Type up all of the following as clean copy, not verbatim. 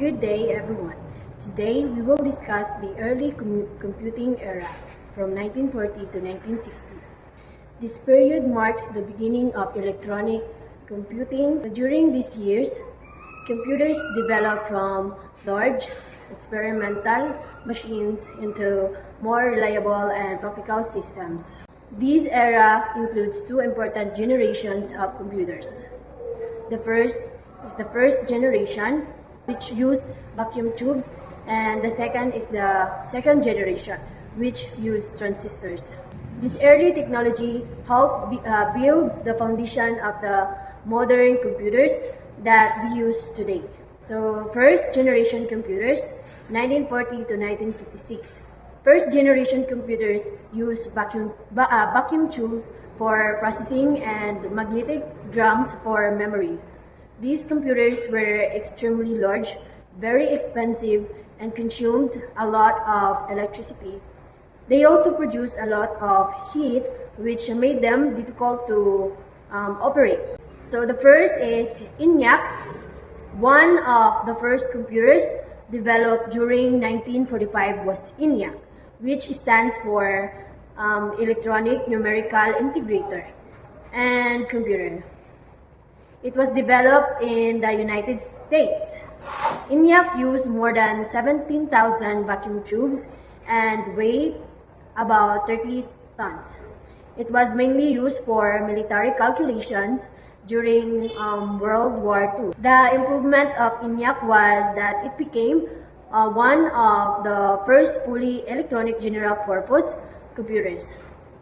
Good day, everyone. Today, we will discuss the early computing era from 1940 to 1960. This period marks the beginning of electronic computing. During these years, computers developed from large experimental machines into more reliable and practical systems. This era includes two important generations of computers. The first is the first generation, which used vacuum tubes, and the second is the second generation, which used transistors. This early technology helped build the foundation of the modern computers that we use today. So, first generation computers, 1940 to 1956. First generation computers use vacuum tubes for processing and magnetic drums for memory. These computers were extremely large, very expensive, and consumed a lot of electricity. They also produced a lot of heat, which made them difficult to operate. So the first is ENIAC, one of the first computers developed during 1945 was ENIAC, which stands for Electronic Numerical Integrator and Computer. It was developed in the United States. ENIAC used more than 17,000 vacuum tubes and weighed about 30 tons. It was mainly used for military calculations during World War II. The improvement of ENIAC was that it became one of the first fully electronic general purpose computers.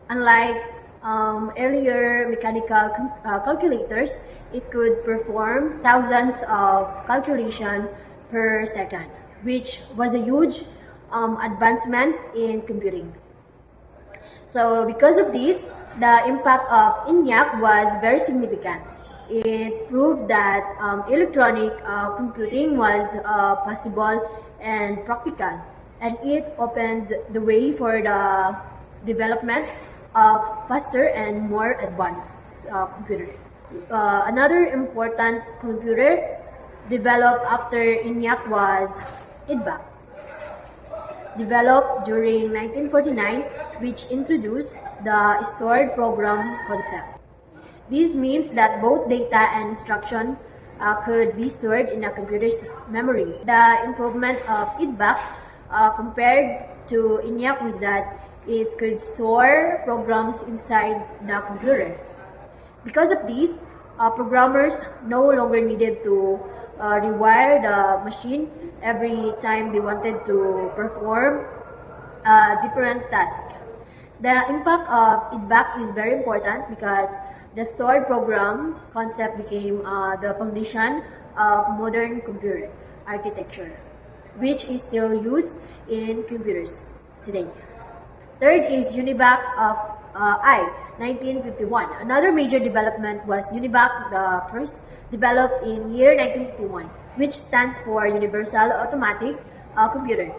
Unlike earlier mechanical calculators, it could perform thousands of calculations per second, which was a huge advancement in computing. So because of this, the impact of ENIAC was very significant. It proved that electronic computing was possible and practical, and it opened the way for the development of faster and more advanced computers. Another important computer developed after ENIAC was IDBAC, developed during 1949, which introduced the stored program concept. This means that both data and instruction could be stored in a computer's memory. The improvement of IDBAC compared to ENIAC was that it could store programs inside the computer. Because of this, programmers no longer needed to rewire the machine every time they wanted to perform a different task. The impact of IDBAC is very important because the stored program concept became the foundation of modern computer architecture, which is still used in computers today. Third is UNIVAC of I, 1951. Another major development was UNIVAC, the first developed in year 1951, which stands for Universal Automatic Computer.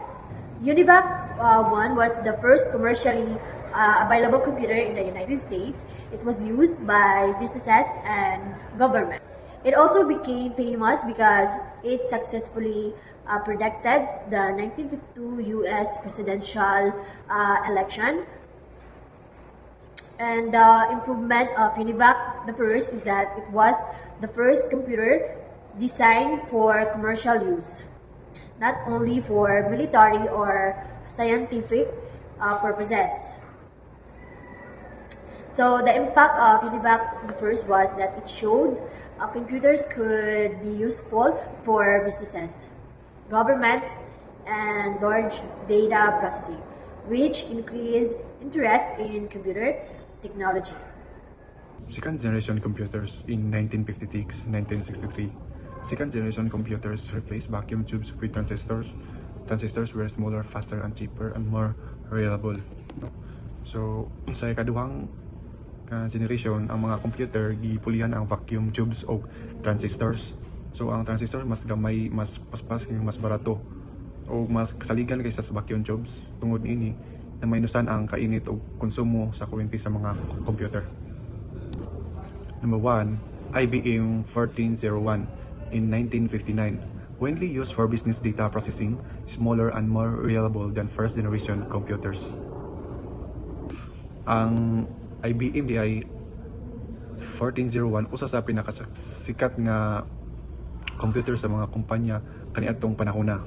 UNIVAC 1 was the first commercially available computer in the United States. It was used by businesses and government. It also became famous because it successfully predicted the 1952 U.S. presidential election. And the improvement of UNIVAC, the first, is that it was the first computer designed for commercial use, not only for military or scientific purposes. So the impact of UNIVAC, the first, was that it showed computers could be useful for businesses, government, and large data processing, which increased interest in computer technology. Second generation computers in 1956-1963. Second generation computers replaced vacuum tubes with transistors. Transistors were smaller, faster, and cheaper, and more reliable. So, sa ikaduhang generation, ang mga computer gipulihan ang vacuum tubes o transistors. So, ang transistor mas gamay, mas paspas, mas barato, o mas kasaligan kaysa sa vacuum tubes. Tungod ini, na mainusan ang kainit o konsumo sa kuryente sa mga computer. Number 1, IBM 1401 in 1959. When used for business data processing, smaller and more reliable than first-generation computers. Ang IBM DI 1401 usa sa pinakasikat nga computer sa mga kumpanya kaniadtong panahona.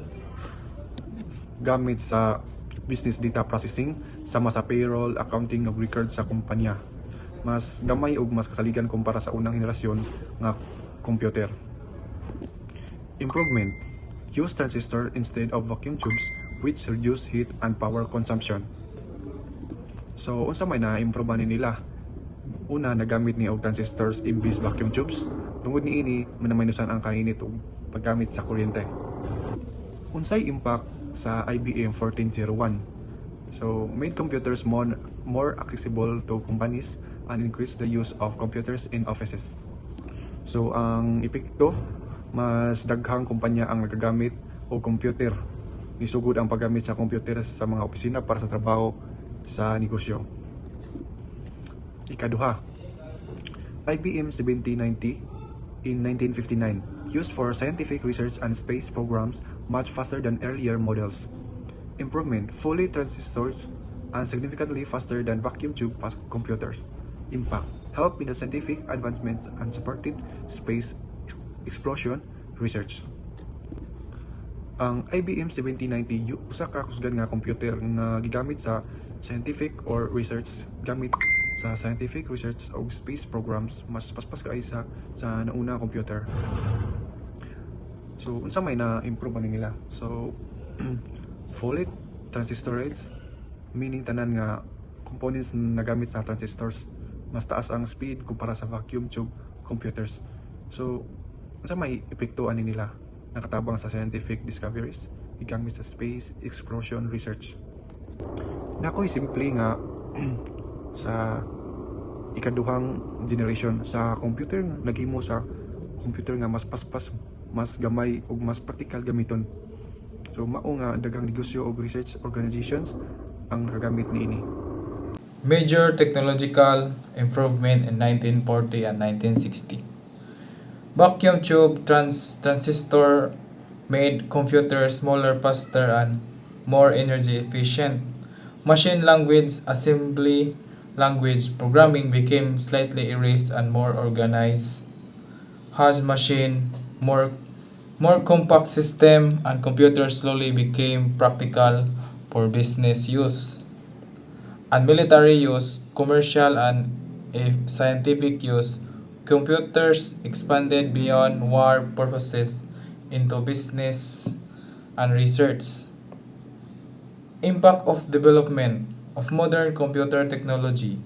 Gamit sa business data processing sama sa payroll, accounting ug record sa kumpanya. Mas gamay ug mas kasaligan kumpara sa unang henerasyon nga computer. Improvement: use transistor instead of vacuum tubes which reduce heat and power consumption. So unsa may na-improve nila? Una, nagamit ni og transistors imbis vacuum tubes. Tungod niini manaminusan ang kainit ug paggamit sa kuryente. Unsay impact sa IBM 1401? So made computers more accessible to companies and increase the use of computers in offices. So ang epekto, mas daghang kumpanya ang nagagamit og computer. Nisugod ang paggamit sa computer sa mga opisina para sa trabaho sa negosyo. Ikaduha, IBM 7090 in 1959, used for scientific research and space programs much faster than earlier models. Improvement: fully transistors and significantly faster than vacuum tube computers. Impact: help in the scientific advancements and supported space exploration research. Ang IBM 7090 usa ka kusgan nga computer nga gigamit sa scientific or research. Gamit sa scientific research o space programs, mas paspas kaay sa nauna computer. So unsa may na-improve man nila? So fully transistorized, meaning tanan nga components na nagamit sa transistors, mas taas ang speed kumpara sa vacuum tube computers. So unsa may epekto ani nila? Nakatabang sa scientific discoveries, gigamit sa space exploration research. Nakoy simple nga sa ikaduhang generation sa computer, naghimo sa computer nga mas paspas, mas gamay ug mas praktikal gamiton. So mao nga daghang negosyo ug research organizations ang nakagamit niini. Major technological improvement in 1940 and 1960. Vacuum tube transistor made computers smaller, faster, and more energy efficient. Machine language assembly language programming became slightly erased and more organized. Hash machine, more compact system, and computers slowly became practical for business use and military use, commercial and scientific use. Computers expanded beyond war purposes into business and research. Impact of development of modern computer technology.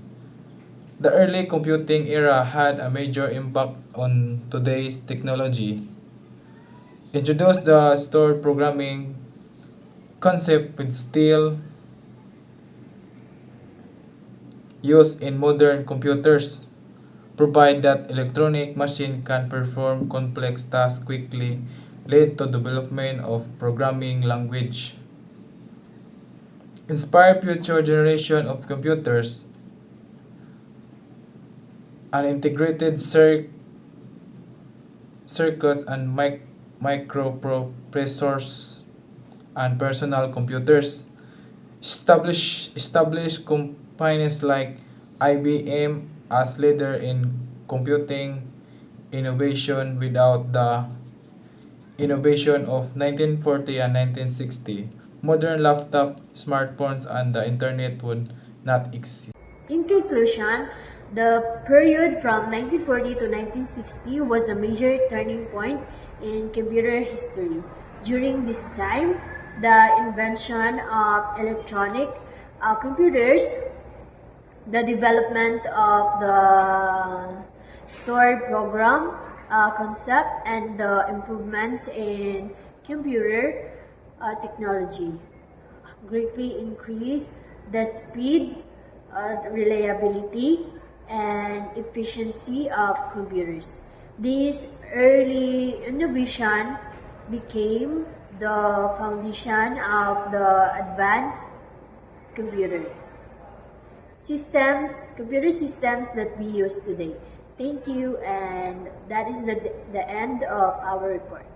The early computing era had a major impact on today's technology. Introduced the stored programming concept with still used in modern computers. Provide that electronic machine can perform complex tasks quickly, led to development of programming language. Inspire future generation of computers. An integrated circuits and microprocessors and personal computers. Establish companies like IBM as leader in computing innovation. Without the innovation of 1940 and 1960, modern laptop, smartphones, and the internet would not exist. In conclusion, the period from 1940 to 1960 was a major turning point in computer history. During this time, the invention of electronic computers, the development of the stored program concept, and the improvements in computer technology greatly increased the speed, reliability, and efficiency of computers. This early innovation became the foundation of the advanced computer systems that we use today. Thank you, and that is the end of our report.